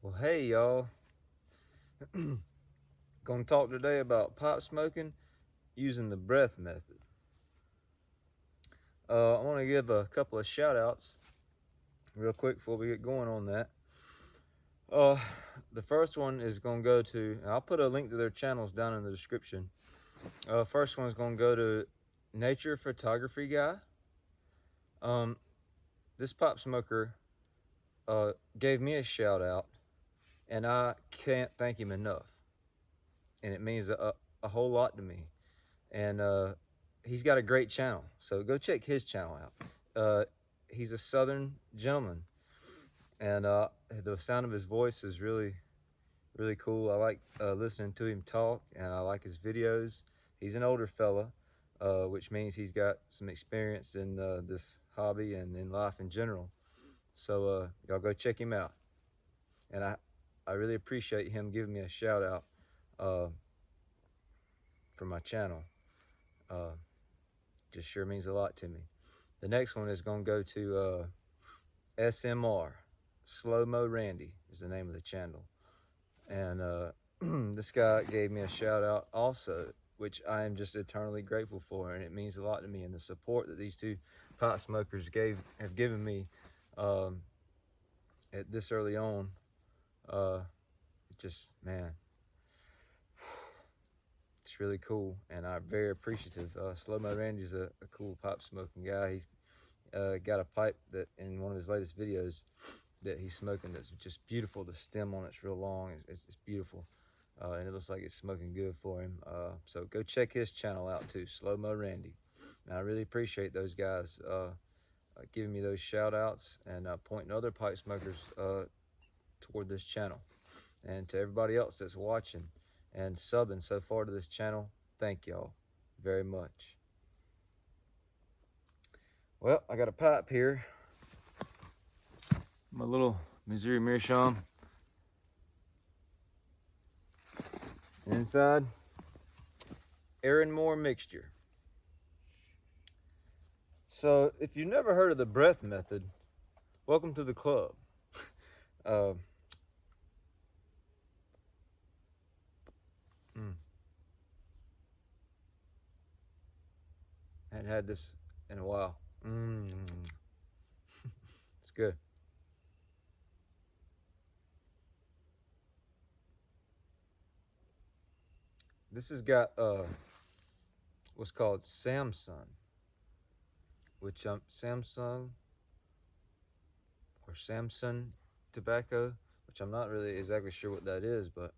Well, hey y'all. Gonna talk today about pipe smoking using the breath method. I want to give a couple of shout outs real quick before we get going on that. Uh, the first one is gonna go to, and I'll put a link to their channels down in the description. First one is gonna go to Nature Photography Guy. This pipe smoker gave me a shout out, and I can't thank him enough. And it means a whole lot to me. And he's got a great channel, so go check his channel out. He's a southern gentleman, and the sound of his voice is really really cool. I like listening to him talk, and I like his videos. He's an older fella, which means he's got some experience in this hobby and in life in general. So y'all go check him out, and I really appreciate him giving me a shout out uh, for my channel. uh, just sure means a lot to me. The next one is going to go to SMR. Slow Mo Randy is the name of the channel. And this guy gave me a shout out also, which I am just eternally grateful for. And it means a lot to me. And the support that these two pot smokers have given me at this early on, just, man, it's really cool. And I'm very appreciative. Slow Mo Randy's a cool pipe smoking guy. He's got a pipe that in one of his latest videos that he's smoking that's just beautiful. The stem on it's real long. It's beautiful, and it looks like it's smoking good for him. So go check his channel out too, Slow Mo Randy. And I really appreciate those guys giving me those shout outs and pointing other pipe smokers toward this channel. And to everybody else that's watching and subbing so far to this channel, thank y'all very much. Well, I got a pipe here, my little Missouri Meerschaum. Inside, Aaron Moore mixture. So, if you've never heard of the breath method, welcome to the club. uh, Hadn't had this in a while. It's good. This has got what's called Samsung, which Samsung or Samsung tobacco, which I'm not really exactly sure what that is, but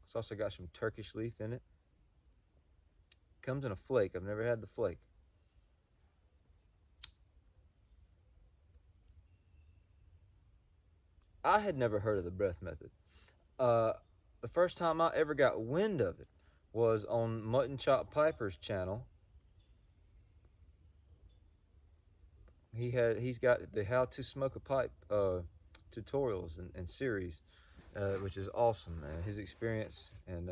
it's also got some Turkish leaf in it. Comes in a flake. I've never had the flake. I had never heard of the breath method. The first time I ever got wind of it was on Mutton Chop Piper's channel. He's got the How to Smoke a Pipe tutorials and series, which is awesome. His experience and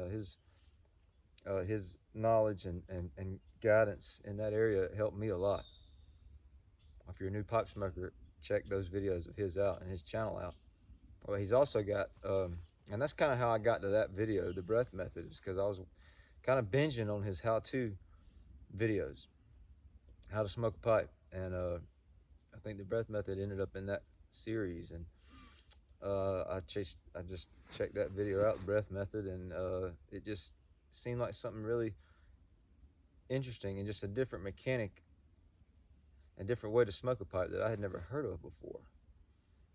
his knowledge and guidance in that area helped me a lot. If you're a new pipe smoker, check those videos of his out and his channel out. Well, he's also got, and that's kind of how I got to that video, the breath method, is because I was kind of binging on his how-to videos, how to smoke a pipe, and I think the breath method ended up in that series, and I just checked that video out, the breath method, and it just seemed like something really interesting and just a different mechanic and different way to smoke a pipe that I had never heard of before.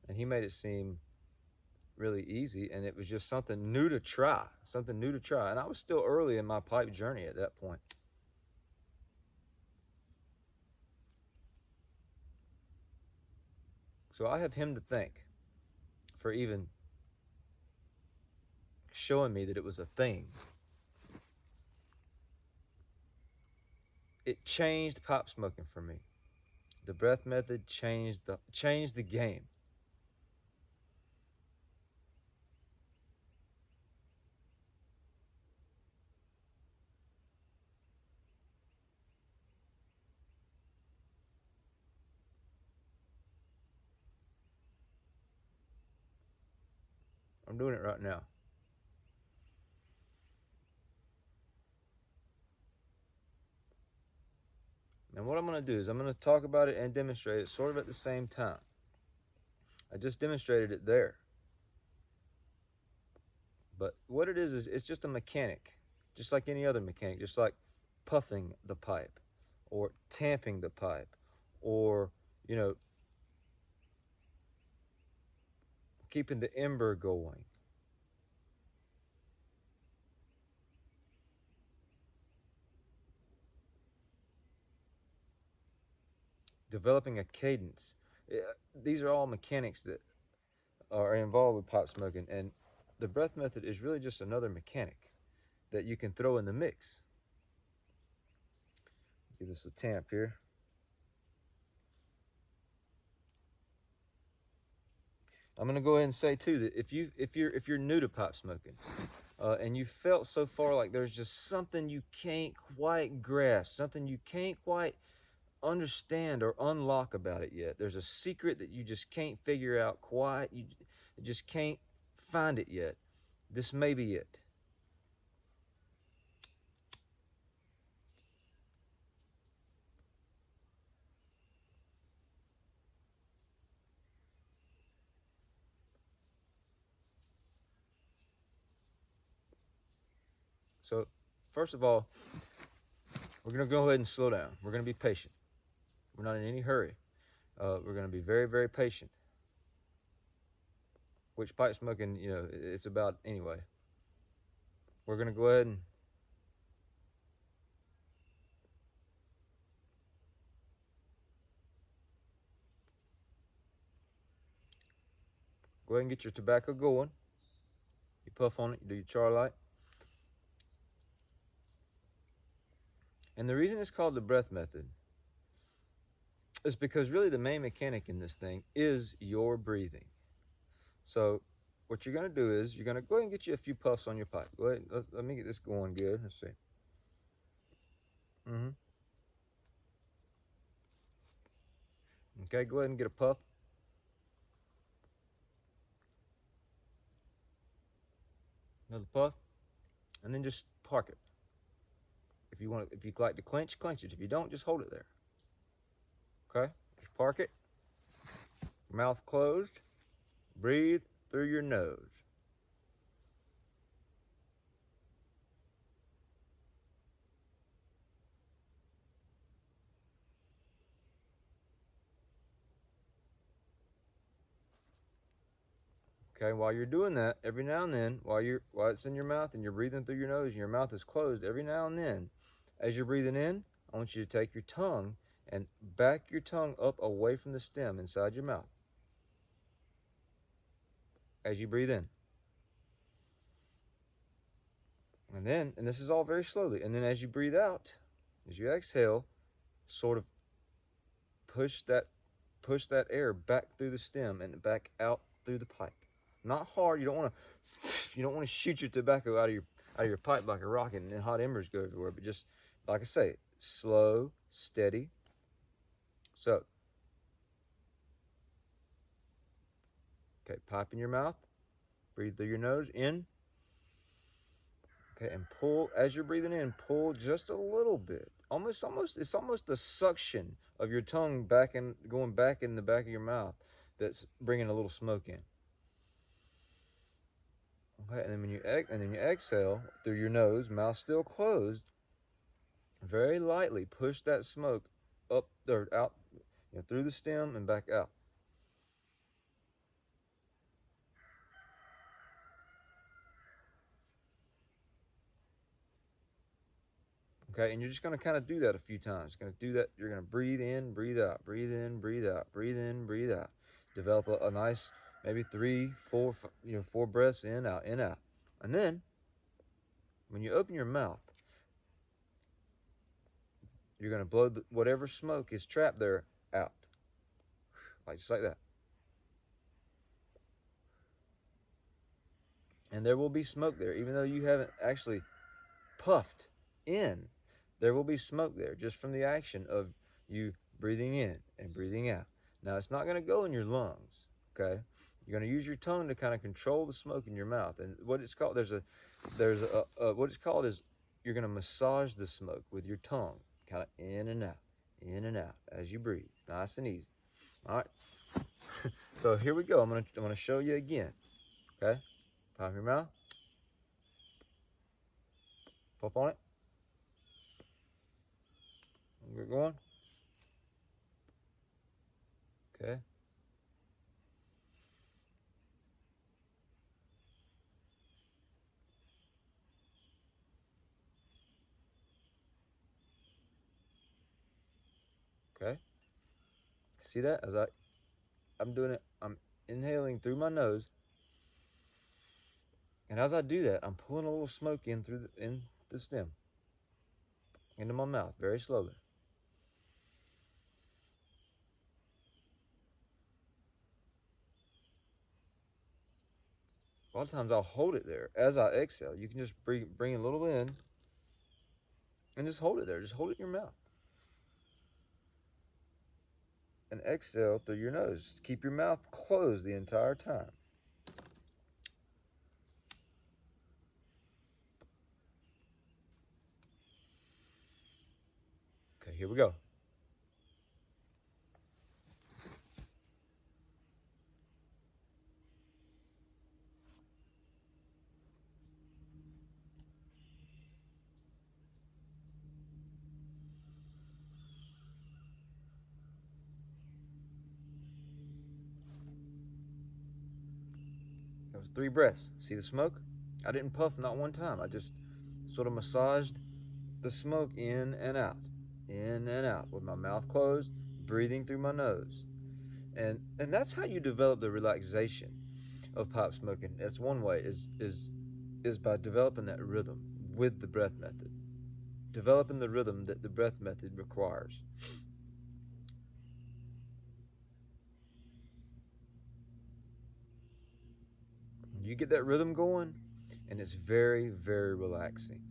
And he made it seem really easy, and it was just something new to try. And I was still early in my pipe journey at that point. So I have him to thank for even showing me that it was a thing. It changed pipe smoking for me. The breath method changed the game. I'm doing it right now. And what I'm going to do is I'm going to talk about it and demonstrate it sort of at the same time. I just demonstrated it there. But what it is it's just a mechanic, just like any other mechanic, just like puffing the pipe or tamping the pipe or, you know, keeping the ember going. Developing a cadence. These are all mechanics that are involved with pipe smoking, and the breath method is really just another mechanic that you can throw in the mix. Give this a tamp here. I'm gonna go ahead and say too that if you're new to pipe smoking, and you felt so far like there's just something you can't quite grasp, something you can't quite understand or unlock about it yet. There's a secret that you just can't figure out quite. You just can't find it yet. This may be it. So, first of all, we're going to go ahead and slow down. We're going to be patient. We're not in any hurry. We're going to be very, very patient. Which pipe smoking, it's about anyway. We're going to go ahead and get your tobacco going. You puff on it, you do your char light. And the reason it's called the breath method is because really the main mechanic in this thing is your breathing. So what you're going to do is you're going to go ahead and get you a few puffs on your pipe. Go ahead, let me get this going good. Let's see. Okay, go ahead and get a puff. Another puff. And then just park it. If you like to clench it. If you don't, just hold it there. Okay? Just park it. Mouth closed. Breathe through your nose. Okay, while you're doing that, every now and then, while it's in your mouth and you're breathing through your nose and your mouth is closed, every now and then, as you're breathing in, I want you to take your tongue and back your tongue up away from the stem inside your mouth as you breathe in. And this is all very slowly, and then as you breathe out, as you exhale, sort of push that air back through the stem and back out through the pipe. Not hard. You don't want to shoot your tobacco out of your pipe like a rocket and then hot embers go everywhere. But just like I say, slow, steady. So, okay, pipe in your mouth. Breathe through your nose in. Okay, and pull as you're breathing in. Pull just a little bit. It's almost the suction of your tongue going back in the back of your mouth that's bringing a little smoke in. Okay, and then you exhale through your nose, mouth still closed. Very lightly push that smoke up or out, through the stem and back out. Okay, and you're just going to kind of do that a few times. You're going to do that. You're going to breathe in, breathe out, breathe in, breathe out, breathe in, breathe out. Develop a nice, maybe 3, 4, 4 breaths in, out, in, out. And then, when you open your mouth, you're going to blow whatever smoke is trapped there out. Just like that. And there will be smoke there, even though you haven't actually puffed in. There will be smoke there just from the action of you breathing in and breathing out. Now, it's not going to go in your lungs, okay? You're going to use your tongue to kind of control the smoke in your mouth. And what it's called, what it's called is you're going to massage the smoke with your tongue, kind of in and out as you breathe, nice and easy. All right. So here we go. I'm gonna show you again. Okay. Pop your mouth. Pop on it. Get going. Okay. Okay. See that? I'm doing it. I'm inhaling through my nose, and as I do that, I'm pulling a little smoke in in the stem into my mouth very slowly. A lot of times I'll hold it there as I exhale. You can just bring a little in and just hold it there. Just hold it in your mouth and exhale through your nose. Keep your mouth closed the entire time. Okay, here we go. That was 3 breaths. See the smoke? I didn't puff not one time. I just sort of massaged the smoke in and out, with my mouth closed, breathing through my nose. And that's how you develop the relaxation of pipe smoking. That's one way is by developing that rhythm with the breath method. Developing the rhythm that the breath method requires. You get that rhythm going, and it's very, very relaxing.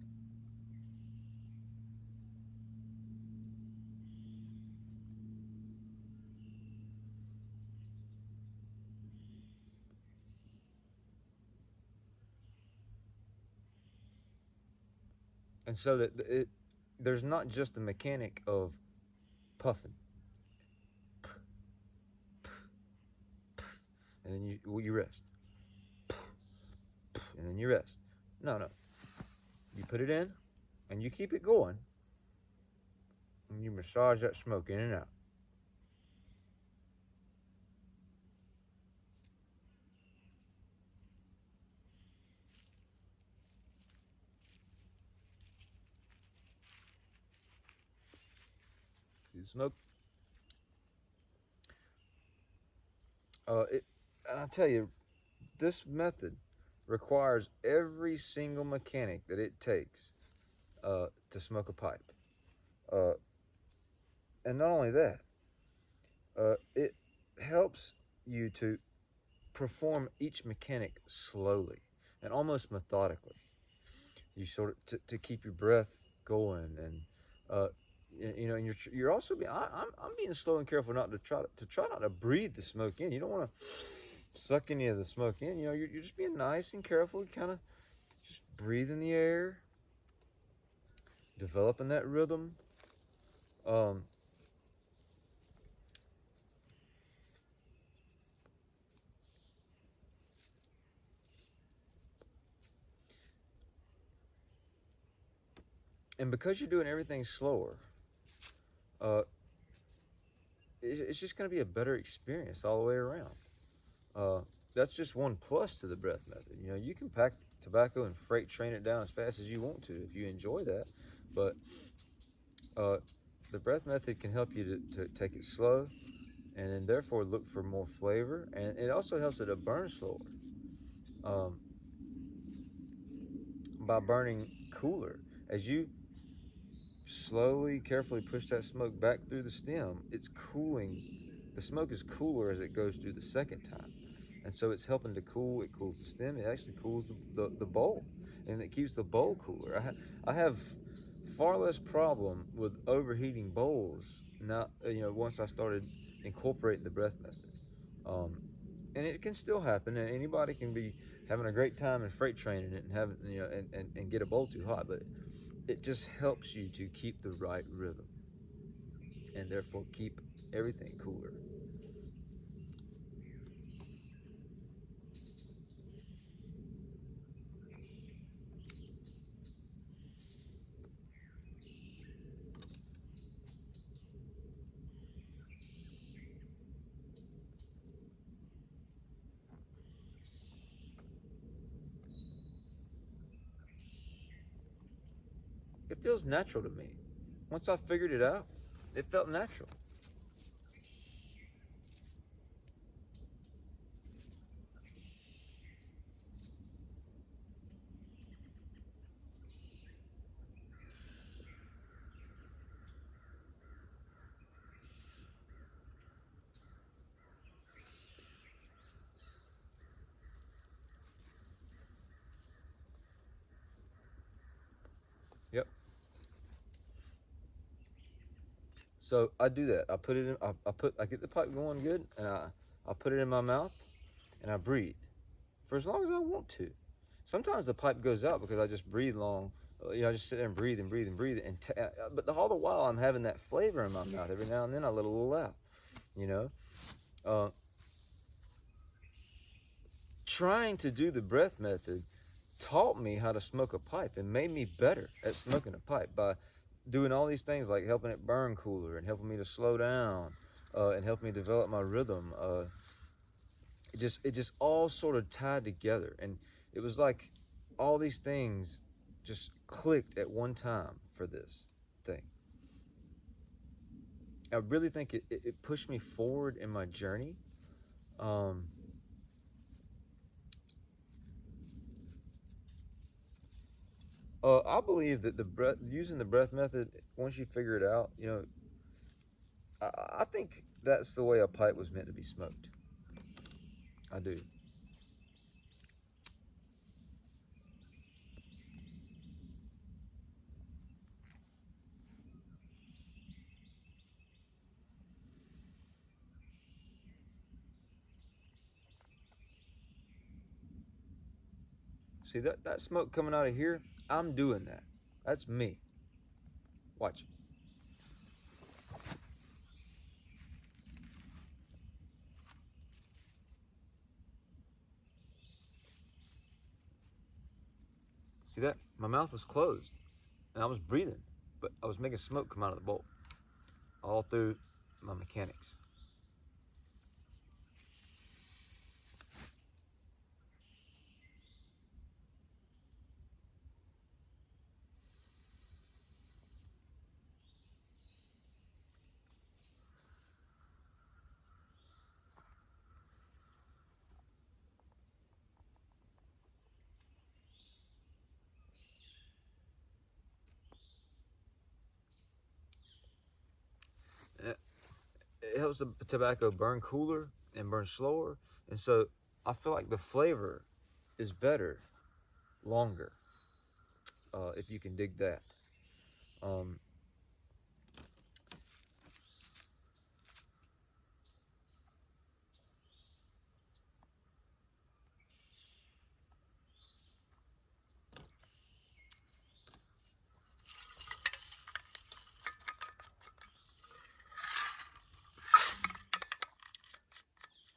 And so there's not just the mechanic of puffing, and then you rest, and then you rest. No, no. You put it in, and you keep it going, and you massage that smoke in and out. See the smoke? And I tell you, this method requires every single mechanic that it takes to smoke a pipe. Uh, and not only that, it helps you to perform each mechanic slowly and almost methodically. You sort of to keep your breath going, and uh, and you're also being I'm being slow and careful not to try not to breathe the smoke in. You don't want to suck any of the smoke in. You're just being nice and careful, kind of just breathing the air, developing that rhythm. Um, and because you're doing everything slower, uh, it's just going to be a better experience all the way around. Uh, that's just one plus to the breath method. You can pack tobacco and freight train it down as fast as you want to if you enjoy that, but uh, the breath method can help you to take it slow, and then therefore look for more flavor, and it also helps it to burn slower um, by burning cooler. As you slowly, carefully push that smoke back through the stem, it's cooling. The smoke is cooler as it goes through the second time. And so it's helping to cool. It cools the stem. It actually cools the bowl, and it keeps the bowl cooler. I have far less problem with overheating bowls now. Once I started incorporating the breath method, um, and it can still happen, and anybody can be having a great time in freight training and having, and get a bowl too hot, but it just helps you to keep the right rhythm and therefore keep everything cooler. It feels natural to me. Once I figured it out, it felt natural. Yep. So I do that. I put it in. I get the pipe going good, and I put it in my mouth, and I breathe for as long as I want to. Sometimes the pipe goes out because I just breathe long. I just sit there and breathe and breathe and breathe, but all the while I'm having that flavor in my mouth. Every now and then I let a little out. You know, uh, trying to do the breath method taught me how to smoke a pipe and made me better at smoking a pipe by doing all these things like helping it burn cooler and helping me to slow down, and helping me develop my rhythm. It just all sort of tied together, and it was like all these things just clicked at one time for this thing. I really think it pushed me forward in my journey. Um, I believe that using the breath method, once you figure it out, I think that's the way a pipe was meant to be smoked. I do. See that smoke coming out of here? I'm doing that. That's me. Watch. See that? My mouth was closed, and I was breathing, but I was making smoke come out of the bowl all through my mechanics. It helps the tobacco burn cooler and burn slower, and so I feel like the flavor is better longer, if you can dig that. Um,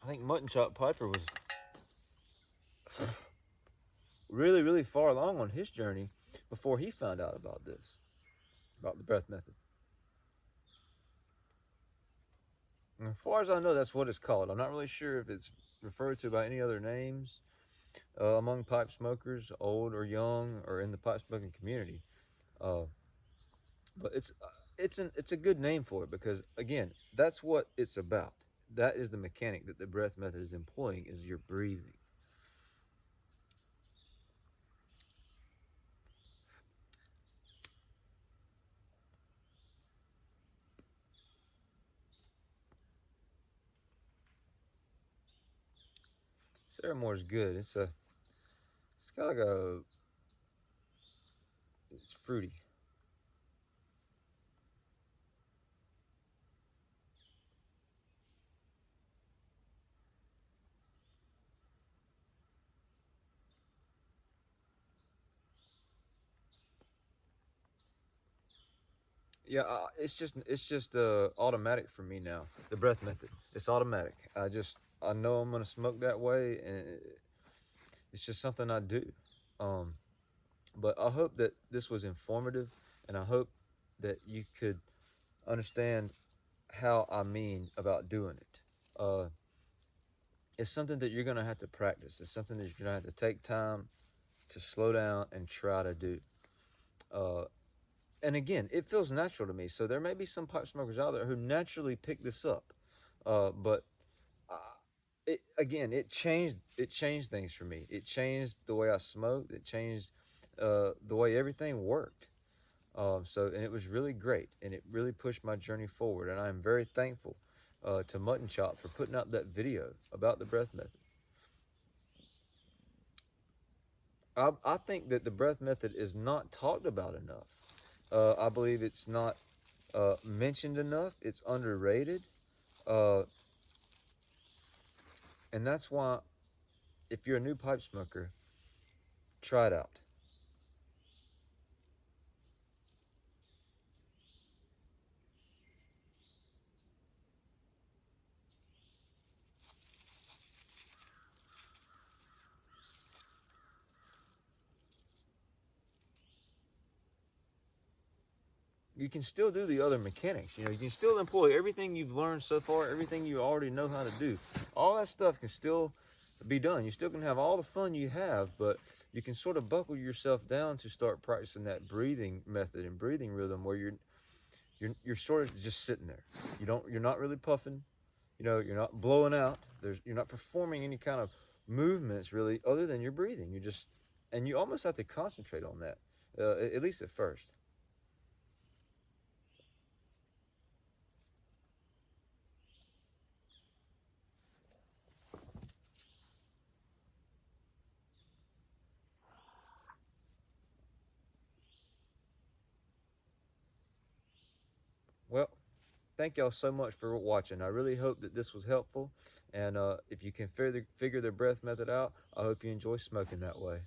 I think Mutton Chop Piper was really, really far along on his journey before he found out about this, about the breath method. And as far as I know, that's what it's called. I'm not really sure if it's referred to by any other names among pipe smokers, old or young, or in the pipe smoking community. Uh, but it's a good name for it because again, that's what it's about. That is the mechanic that the breath method is employing is your breathing. Sarah good. It's got like it's fruity. Yeah, it's just automatic for me now. The breath method, it's automatic. I know I'm gonna smoke that way, and it's just something I do. Um, but I hope that this was informative, and I hope that you could understand how I mean about doing it. Uh, it's something that you're gonna have to practice. It's something that you're gonna have to take time to slow down and try to do. Uh, and again, it feels natural to me. So there may be some pipe smokers out there who naturally pick this up, but uh, it changed things for me. It changed the way I smoked. It changed the way everything worked. And it was really great, and it really pushed my journey forward. And I am very thankful to Mutton Chop for putting out that video about the breath method. I think that the breath method is not talked about enough. I believe it's not mentioned enough. It's underrated, uh, and that's why if you're a new pipe smoker, try it out. You can still do the other mechanics. You can still employ everything you've learned so far, everything you already know how to do. All that stuff can still be done. You still can have all the fun you have, but you can sort of buckle yourself down to start practicing that breathing method and breathing rhythm where you're sort of just sitting there. You're not really puffing. You're not blowing out. You're not performing any kind of movements really other than your breathing. And you almost have to concentrate on that, at least at first. Well, thank y'all so much for watching. I really hope that this was helpful. And if you can figure the breath method out, I hope you enjoy smoking that way.